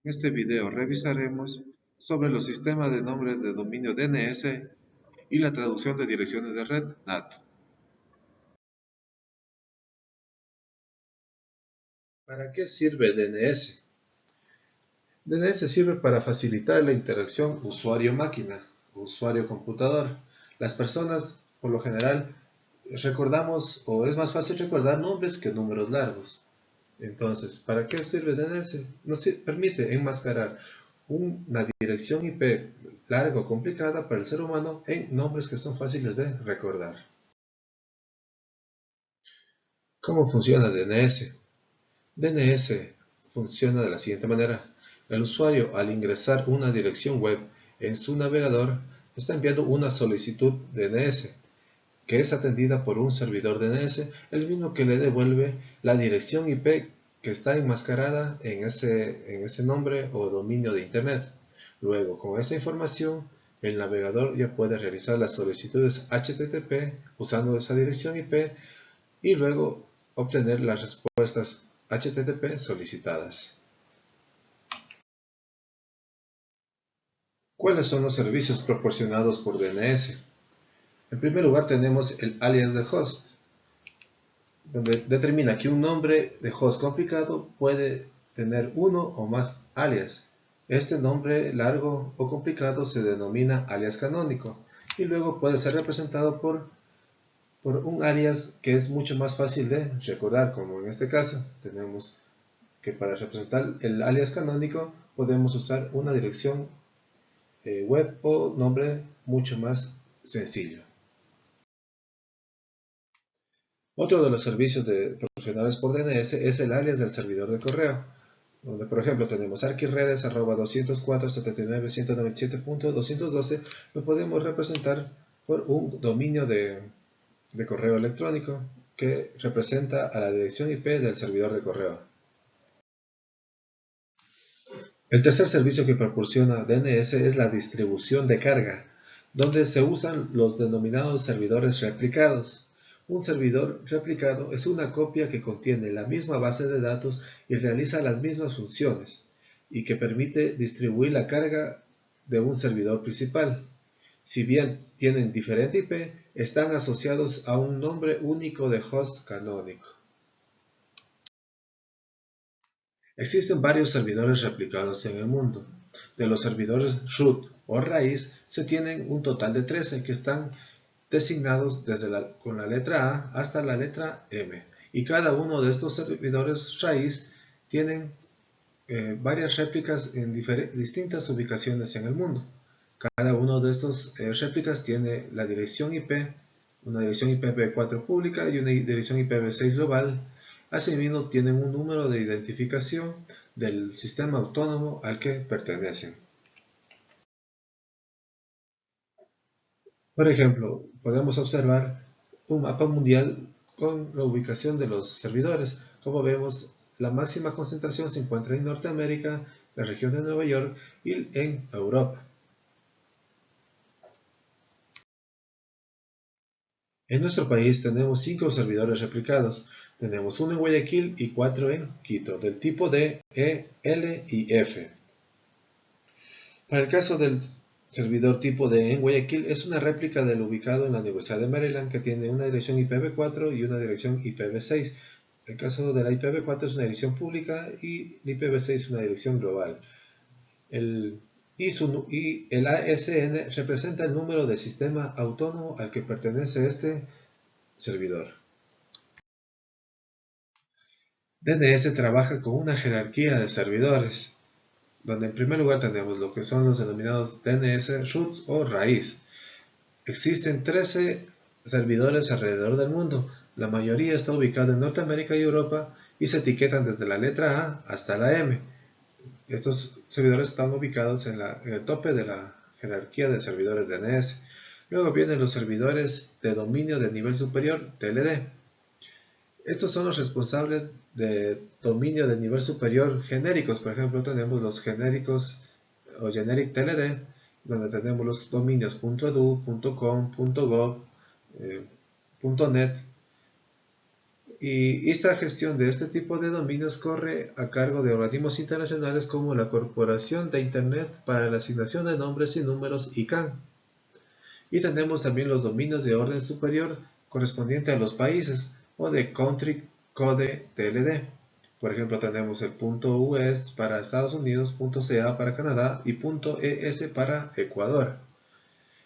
En este video revisaremos sobre los sistemas de nombres de dominio DNS y la traducción de direcciones de red NAT. ¿Para qué sirve DNS? DNS sirve para facilitar la interacción usuario-máquina, usuario-computador. Las personas, por lo general, recordamos o es más fácil recordar nombres que números largos. Entonces, ¿para qué sirve DNS? Nos permite enmascarar una dirección IP larga o complicada para el ser humano en nombres que son fáciles de recordar. ¿Cómo funciona DNS? DNS funciona de la siguiente manera. El usuario, al ingresar una dirección web en su navegador, está enviando una solicitud DNS, que es atendida por un servidor DNS, el mismo que le devuelve la dirección IP que está enmascarada en ese nombre o dominio de Internet. Luego, con esa información, el navegador ya puede realizar las solicitudes HTTP usando esa dirección IP y luego obtener las respuestas HTTP solicitadas. ¿Cuáles son los servicios proporcionados por DNS? En primer lugar tenemos el alias de host, donde determina que un nombre de host complicado puede tener uno o más alias. Este nombre largo o complicado se denomina alias canónico y luego puede ser representado por un alias que es mucho más fácil de recordar, como en este caso. Tenemos que para representar el alias canónico podemos usar una dirección web o nombre mucho más sencillo. Otro de los servicios proporcionados por DNS es el alias del servidor de correo, donde por ejemplo tenemos arquiredes@204.79.197.212, lo podemos representar por un dominio de correo electrónico que representa a la dirección IP del servidor de correo. El tercer servicio que proporciona DNS es la distribución de carga, donde se usan los denominados servidores replicados. Un servidor replicado es una copia que contiene la misma base de datos y realiza las mismas funciones, y que permite distribuir la carga de un servidor principal. Si bien tienen diferente IP, están asociados a un nombre único de host canónico. Existen varios servidores replicados en el mundo. De los servidores root o raíz se tienen un total de 13 que están designados con la letra A hasta la letra M. Y cada uno de estos servidores raíz tienen varias réplicas en distintas ubicaciones en el mundo. Cada uno de estos réplicas tiene la dirección IP, una dirección IPv4 pública y una dirección IPv6 global. Asimismo, tienen un número de identificación del sistema autónomo al que pertenecen. Por ejemplo, podemos observar un mapa mundial con la ubicación de los servidores. Como vemos, la máxima concentración se encuentra en Norteamérica, la región de Nueva York y en Europa. En nuestro país tenemos 5 servidores replicados. Tenemos uno en Guayaquil y 4 en Quito, del tipo D, E, L y F. Para el caso del servidor tipo D en Guayaquil, es una réplica del ubicado en la Universidad de Maryland, que tiene una dirección IPv4 y una dirección IPv6. El caso de la IPv4 es una dirección pública y la IPv6 una dirección global. El ASN representa el número de sistema autónomo al que pertenece este servidor. DNS trabaja con una jerarquía de servidores, donde en primer lugar tenemos lo que son los denominados DNS roots o raíz. Existen 13 servidores alrededor del mundo. La mayoría está ubicada en Norteamérica y Europa y se etiquetan desde la letra A hasta la M. Estos servidores están ubicados en el tope de la jerarquía de servidores DNS. Luego vienen los servidores de dominio de nivel superior, TLD. Estos son los responsables de dominio de nivel superior genéricos. Por ejemplo, tenemos los genéricos o generic TLD, donde tenemos los dominios .edu, .com, .gov, .net. Y esta gestión de este tipo de dominios corre a cargo de organismos internacionales como la Corporación de Internet para la Asignación de Nombres y Números ICANN. Y tenemos también los dominios de orden superior correspondiente a los países o de Country Code TLD. Por ejemplo, tenemos el .us para Estados Unidos, .ca para Canadá y .es para Ecuador.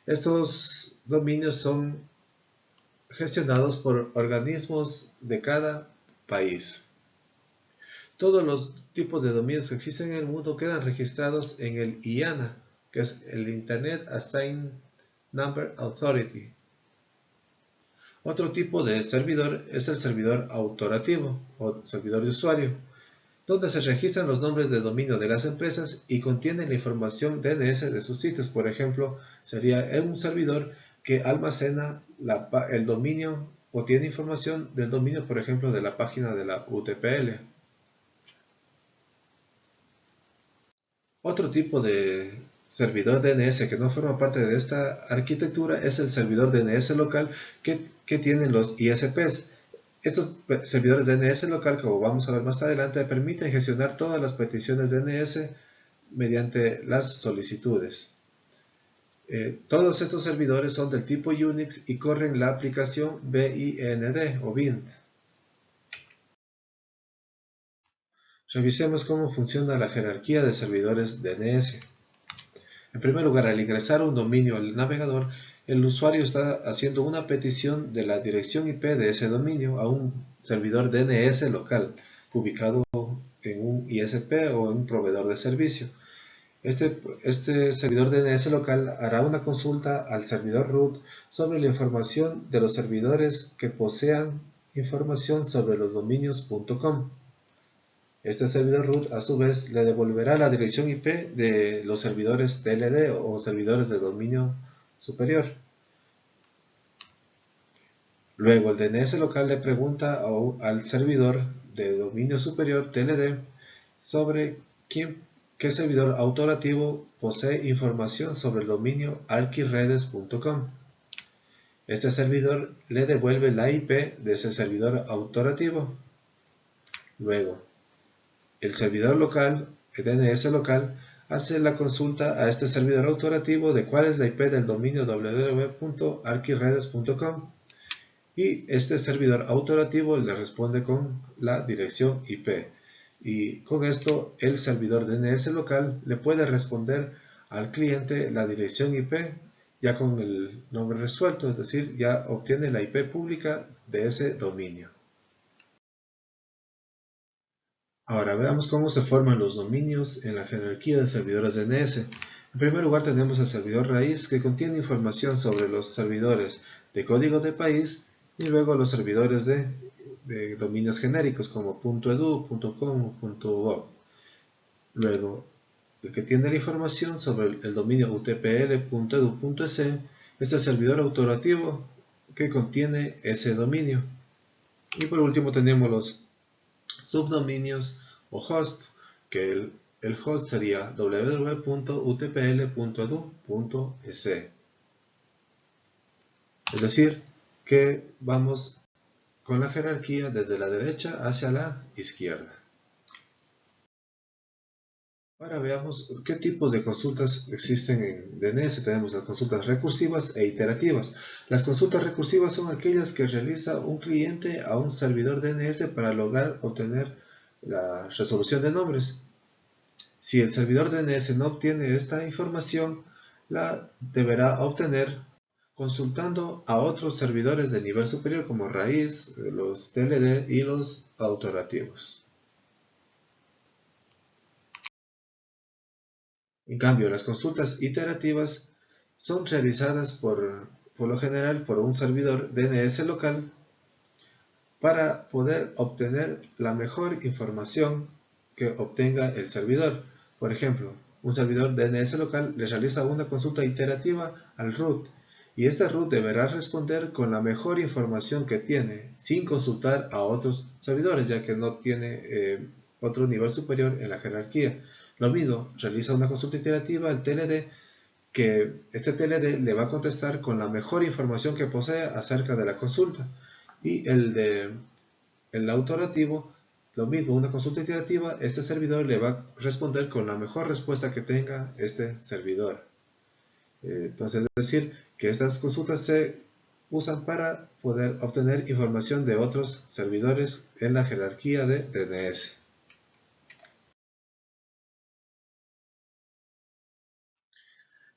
Estos dominios son gestionados por organismos de cada país. Todos los tipos de dominios que existen en el mundo quedan registrados en el IANA, que es el Internet Assigned Number Authority. Otro tipo de servidor es el servidor autorativo o servidor de usuario, donde se registran los nombres de dominio de las empresas y contiene la información DNS de sus sitios. Por ejemplo, sería un servidor que almacena el dominio o tiene información del dominio, por ejemplo, de la página de la UTPL. Otro tipo de servidor DNS que no forma parte de esta arquitectura es el servidor DNS local que tienen los ISPs. Estos servidores DNS local, como vamos a ver más adelante, permiten gestionar todas las peticiones DNS mediante las solicitudes. Todos estos servidores son del tipo Unix y corren la aplicación BIND o BIND. Revisemos cómo funciona la jerarquía de servidores DNS. En primer lugar, al ingresar un dominio al navegador, el usuario está haciendo una petición de la dirección IP de ese dominio a un servidor DNS local, ubicado en un ISP o en un proveedor de servicio. Este servidor DNS local hará una consulta al servidor root sobre la información de los servidores que posean información sobre los dominios.com. Este servidor root a su vez le devolverá la dirección IP de los servidores TLD o servidores de dominio superior. Luego el DNS local le pregunta al servidor de dominio superior TLD sobre qué servidor autorativo posee información sobre el dominio archiredes.com. Este servidor le devuelve la IP de ese servidor autorativo. Luego, el servidor local, el DNS local, hace la consulta a este servidor autorativo de cuál es la IP del dominio www.archiredes.com y este servidor autorativo le responde con la dirección IP. Y con esto el servidor DNS local le puede responder al cliente la dirección IP ya con el nombre resuelto, es decir, ya obtiene la IP pública de ese dominio. Ahora veamos cómo se forman los dominios en la jerarquía de servidores DNS. En primer lugar tenemos el servidor raíz que contiene información sobre los servidores de código de país y luego los servidores de dominios genéricos como .edu, .com o .gov. Luego, el que tiene la información sobre el dominio utpl.edu.es, este servidor autorativo que contiene ese dominio. Y por último tenemos los subdominios o host, que el host sería www.utpl.edu.es. Es decir, que vamos con la jerarquía desde la derecha hacia la izquierda. Ahora veamos qué tipos de consultas existen en DNS. Tenemos las consultas recursivas e iterativas. Las consultas recursivas son aquellas que realiza un cliente a un servidor DNS para lograr obtener la resolución de nombres. Si el servidor DNS no obtiene esta información, la deberá obtener consultando a otros servidores de nivel superior como raíz, los TLD y los autoritativos. En cambio, las consultas iterativas son realizadas por lo general por un servidor DNS local para poder obtener la mejor información que obtenga el servidor. Por ejemplo, un servidor DNS local le realiza una consulta iterativa al root y este root deberá responder con la mejor información que tiene sin consultar a otros servidores, ya que no tiene otro nivel superior en la jerarquía. Lo mismo, realiza una consulta iterativa al TLD, que este TLD le va a contestar con la mejor información que posee acerca de la consulta. Y el de el autorativo, lo mismo, una consulta iterativa, este servidor le va a responder con la mejor respuesta que tenga este servidor. Entonces, es decir, que estas consultas se usan para poder obtener información de otros servidores en la jerarquía de DNS.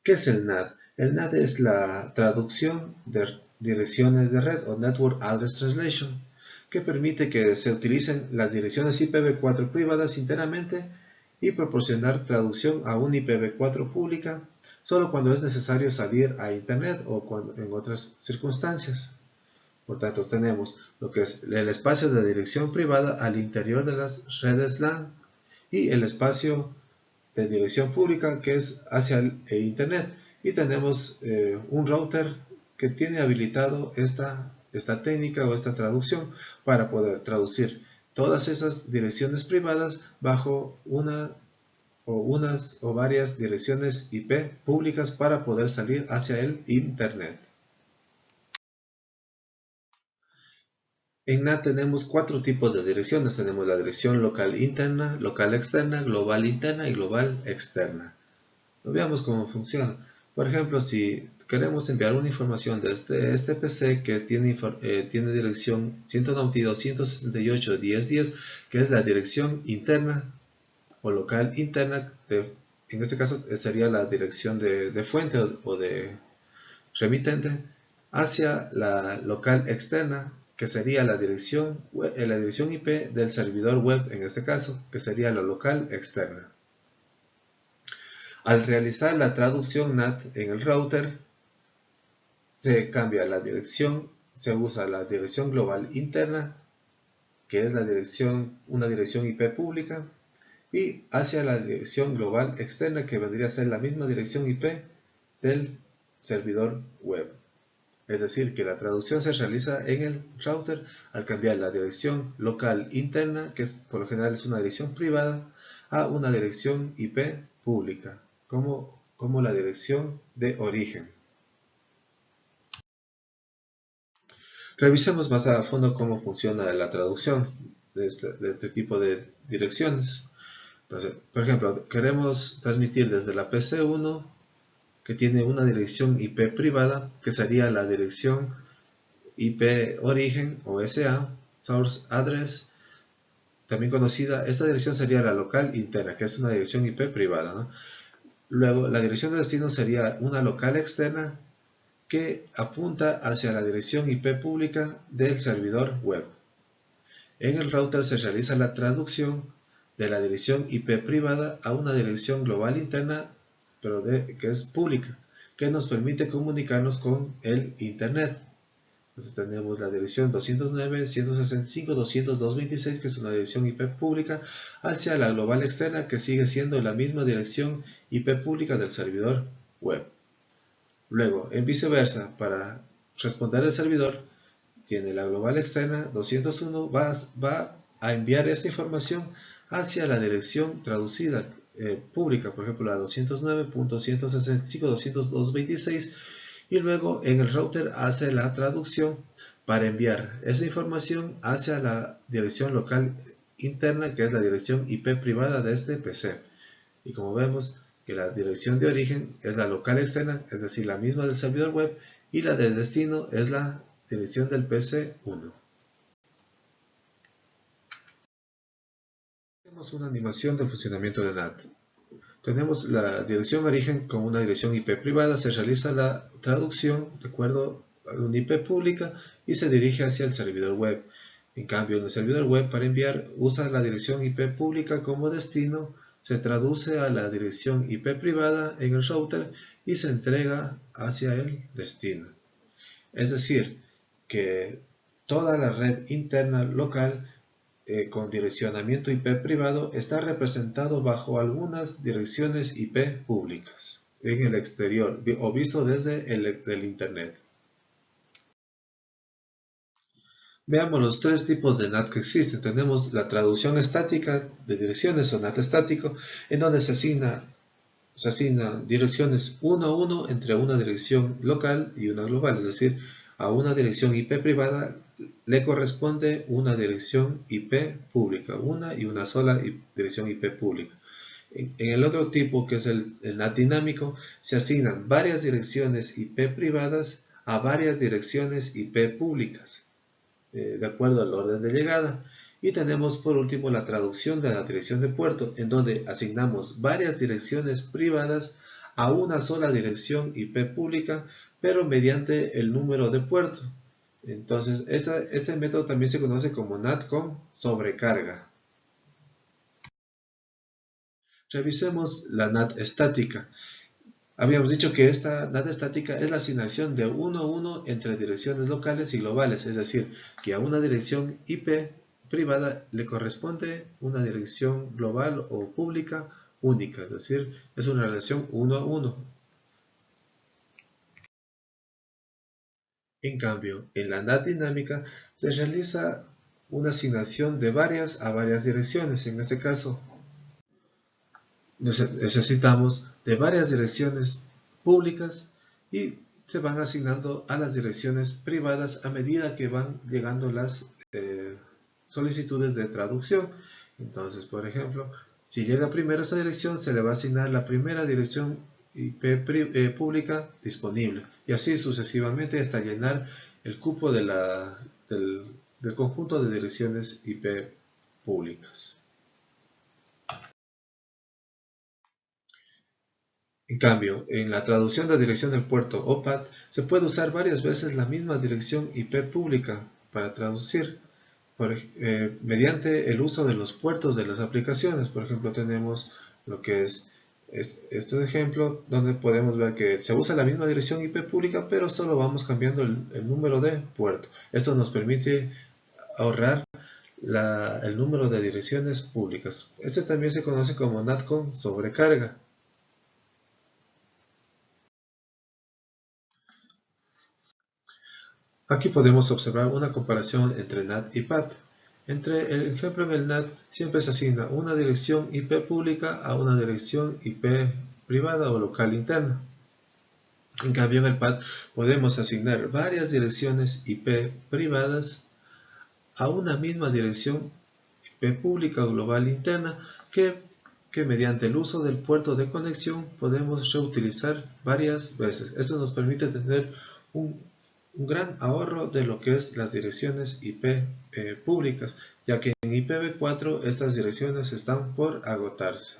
¿Qué es el NAT? El NAT es la traducción de direcciones de red o Network Address Translation, que permite que se utilicen las direcciones IPv4 privadas internamente y proporcionar traducción a una IPv4 pública solo cuando es necesario salir a Internet o en otras circunstancias. Por tanto, tenemos lo que es el espacio de dirección privada al interior de las redes LAN y el espacio de dirección pública que es hacia el Internet. Y tenemos un router que tiene habilitado esta técnica o esta traducción para poder traducir todas esas direcciones privadas bajo unas o varias direcciones IP públicas para poder salir hacia el Internet. En NAT tenemos 4 tipos de direcciones. Tenemos la dirección local interna, local externa, global interna y global externa. Veamos cómo funciona. Por ejemplo, si queremos enviar una información desde este PC que tiene dirección 192.168.10.10, que es la dirección interna o local interna, en este caso sería la dirección de fuente o de remitente, hacia la local externa, que sería la dirección IP del servidor web, en este caso, que sería la local externa. Al realizar la traducción NAT en el router, se cambia la dirección, se usa la dirección global interna, que es una dirección IP pública, y hacia la dirección global externa, que vendría a ser la misma dirección IP del servidor web. Es decir, que la traducción se realiza en el router al cambiar la dirección local interna, que por lo general es una dirección privada, a una dirección IP pública, como la dirección de origen. Revisemos más a fondo cómo funciona la traducción de este tipo de direcciones. Entonces, por ejemplo, queremos transmitir desde la PC1, que tiene una dirección IP privada, que sería la dirección IP origen o SA, Source Address, también conocida. Esta dirección sería la local interna, que es una dirección IP privada, ¿no? Luego, la dirección de destino sería una local externa que apunta hacia la dirección IP pública del servidor web. En el router se realiza la traducción de la dirección IP privada a una dirección global interna, pero que es pública, que nos permite comunicarnos con el Internet. Entonces tenemos la dirección 209.165.200.226, que es una dirección IP pública, hacia la global externa, que sigue siendo la misma dirección IP pública del servidor web. Luego, en viceversa, para responder al servidor, tiene la global externa 201, va a enviar esta información hacia la dirección traducida pública, por ejemplo la 209.165.200.226, y luego en el router hace la traducción para enviar esa información hacia la dirección local interna, que es la dirección IP privada de este PC. Y como vemos que la dirección de origen es la local externa, es decir, la misma del servidor web, y la de destino es la dirección del PC1. Tenemos una animación del funcionamiento de NAT. Tenemos la dirección origen con una dirección IP privada, se realiza la traducción de acuerdo a una IP pública y se dirige hacia el servidor web. En cambio, en el servidor web, para enviar, usa la dirección IP pública como destino, se traduce a la dirección IP privada en el router y se entrega hacia el destino. Es decir, que toda la red interna local con direccionamiento IP privado está representado bajo algunas direcciones IP públicas en el exterior o visto desde el Internet. Veamos los 3 tipos de NAT que existen. Tenemos la traducción estática de direcciones o NAT estático, en donde se asignan direcciones 1 a 1 entre una dirección local y una global, es decir, A una dirección IP privada le corresponde una dirección IP pública, una y una sola dirección IP pública. En el otro tipo, que es el NAT dinámico, se asignan varias direcciones IP privadas a varias direcciones IP públicas, de acuerdo al orden de llegada. Y tenemos por último la traducción de la dirección de puerto, en donde asignamos varias direcciones privadas a una sola dirección IP pública, pero mediante el número de puerto. Entonces, este método también se conoce como NAT con sobrecarga. Revisemos la NAT estática. Habíamos dicho que esta NAT estática es la asignación de 1 a 1 entre direcciones locales y globales, es decir, que a una dirección IP privada le corresponde una dirección global o pública única, es decir, es una relación 1 a 1. En cambio, en la NAT dinámica se realiza una asignación de varias a varias direcciones. En este caso, necesitamos de varias direcciones públicas y se van asignando a las direcciones privadas a medida que van llegando las solicitudes de traducción. Entonces, por ejemplo, si llega primero esta dirección, se le va a asignar la primera dirección IP pública disponible, y así sucesivamente hasta llenar el cupo del conjunto de direcciones IP públicas. En cambio, en la traducción de dirección del puerto o PAT se puede usar varias veces la misma dirección IP pública para traducir mediante el uso de los puertos de las aplicaciones. Por ejemplo, tenemos lo que es este ejemplo, donde podemos ver que se usa la misma dirección IP pública, pero solo vamos cambiando el número de puerto. Esto nos permite ahorrar el número de direcciones públicas. Este también se conoce como NAT con sobrecarga. Aquí podemos observar una comparación entre NAT y PAT. Entre el ejemplo en el NAT siempre se asigna una dirección IP pública a una dirección IP privada o local interna. En cambio en el PAT podemos asignar varias direcciones IP privadas a una misma dirección IP pública o global interna que mediante el uso del puerto de conexión podemos reutilizar varias veces. Esto nos permite tener un gran ahorro de lo que es las direcciones IP públicas, ya que en IPv4 estas direcciones están por agotarse.